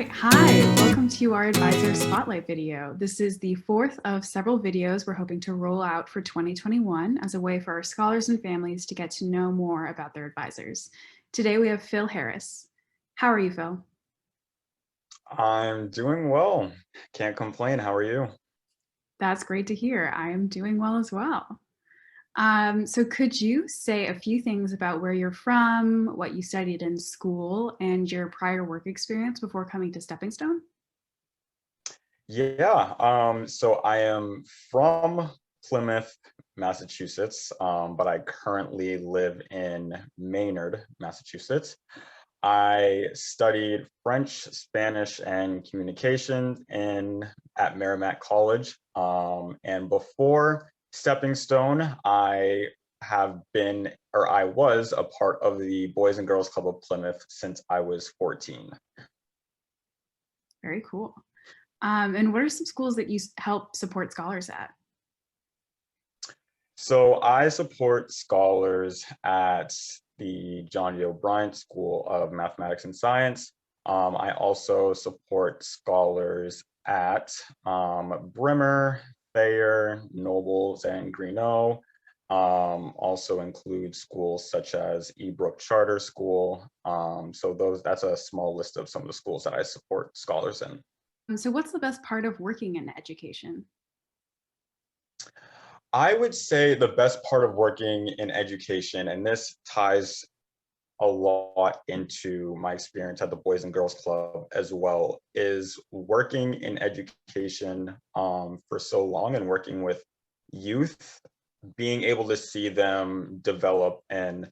right, hi, welcome to our Advisor Spotlight video. This is the fourth of several videos we're hoping to roll out for 2021 as a way for our scholars and families to get to know more about their advisors. Today we have Phil Harris. How are you, Phil? I'm doing well. Can't complain. How are you? That's great to hear. I am doing well as well. So could you say a few things about where you're from, what you studied in school, and your prior work experience before coming to Stepping Stone? Yeah, so I am from Plymouth, Massachusetts, but I currently live in Maynard, Massachusetts. I studied French, Spanish, and communications at Merrimack College. And before Stepping Stone, I was a part of the Boys and Girls Club of Plymouth since I was 14. Very cool. And what are some schools that you help support scholars at? So I support scholars at the John D. O'Brien School of Mathematics and Science. I also support scholars at Brimmer, Thayer, Nobles, and Greenough. Also include schools such as Ebrook Charter School. That's a small list of some of the schools that I support scholars in. So what's the best part of working in education? I would say the best part of working in education, and this ties a lot into my experience at the Boys and Girls Club as well, is working in education for so long and working with youth, being able to see them develop and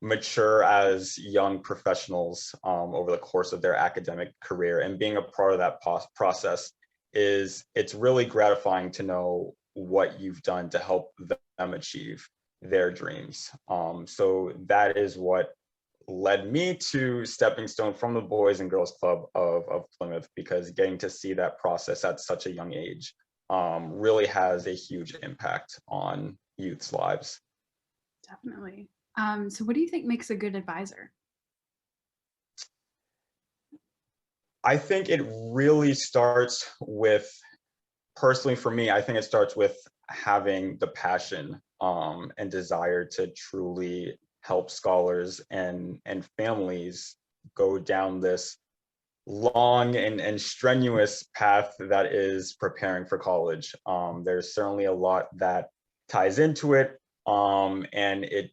mature as young professionals over the course of their academic career, and being a part of that process it's really gratifying to know what you've done to help them achieve their dreams. So that is what led me to Stepping Stone from the Boys and Girls Club of Plymouth, because getting to see that process at such a young age really has a huge impact on youth's lives. Definitely. So what do you think makes a good advisor? I think it really starts with, personally for me, I think it starts with having the passion and desire to truly help scholars and families go down this long and strenuous path that is preparing for college. There's certainly a lot that ties into it, and it,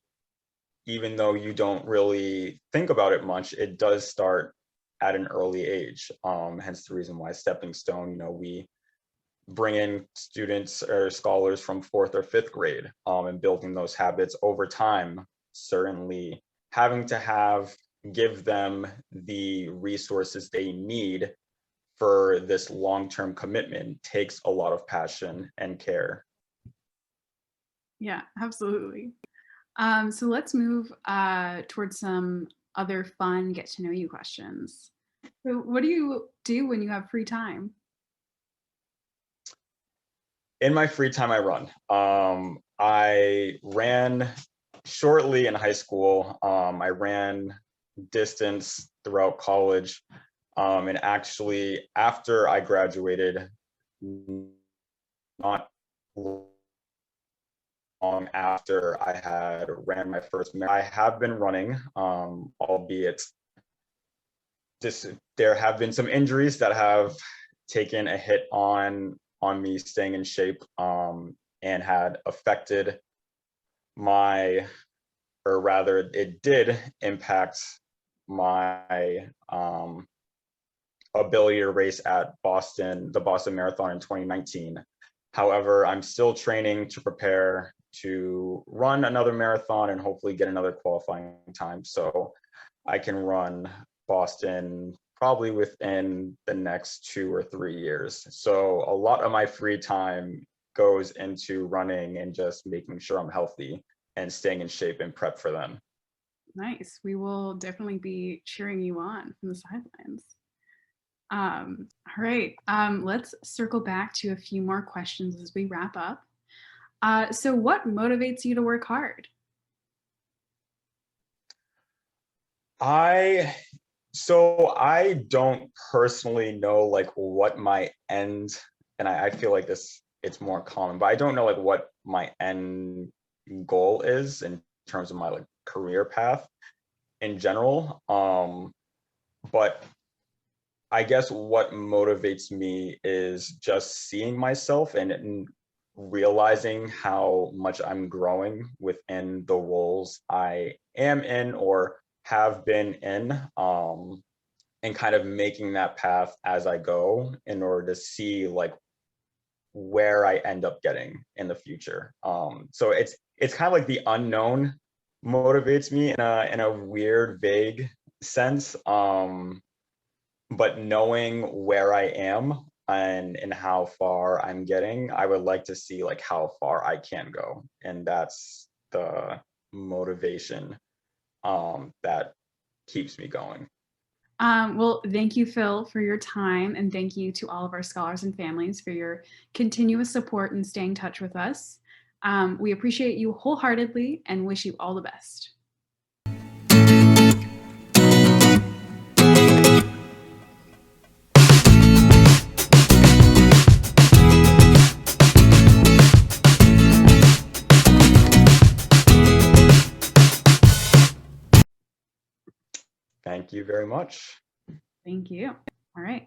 even though you don't really think about it much, it does start at an early age. Hence the reason why Stepping Stone, we bring in students or scholars from fourth or fifth grade, and building those habits over time. Certainly having to give them the resources they need for this long-term commitment takes a lot of passion and care. Yeah, absolutely. So let's move towards some other fun get to know you questions. So what do you do when you have free time? In my free time, I run. I ran shortly in high school. I ran distance throughout college. And actually, after I graduated, not long after I had ran my first marathon, I have been running, albeit there have been some injuries that have taken a hit on me staying in shape, and had affected my, or rather it did impact my ability to race at the Boston Marathon in 2019. However, I'm still training to prepare to run another marathon and hopefully get another qualifying time so I can run Boston probably within the next 2 or 3 years. So a lot of my free time goes into running and just making sure I'm healthy and staying in shape and prep for them. Nice. We will definitely be cheering you on from the sidelines. All right, let's circle back to a few more questions as we wrap up. So what motivates you to work hard? I So I don't personally know like what my end, and I feel like this it's more common, but I don't know like what my end goal is in terms of my like career path in general. But I guess what motivates me is just seeing myself and realizing how much I'm growing within the roles I am in or have been in, and kind of making that path as I go in order to see like where I end up getting in the future. So it's kind of like the unknown motivates me in a weird, vague sense. But knowing where I am and how far I'm getting, I would like to see like how far I can go. And that's the motivation that keeps me going. Well, thank you, Phil, for your time, and thank you to all of our scholars and families for your continuous support and staying in touch with us. We appreciate you wholeheartedly and wish you all the best. Thank you very much. Thank you. All right.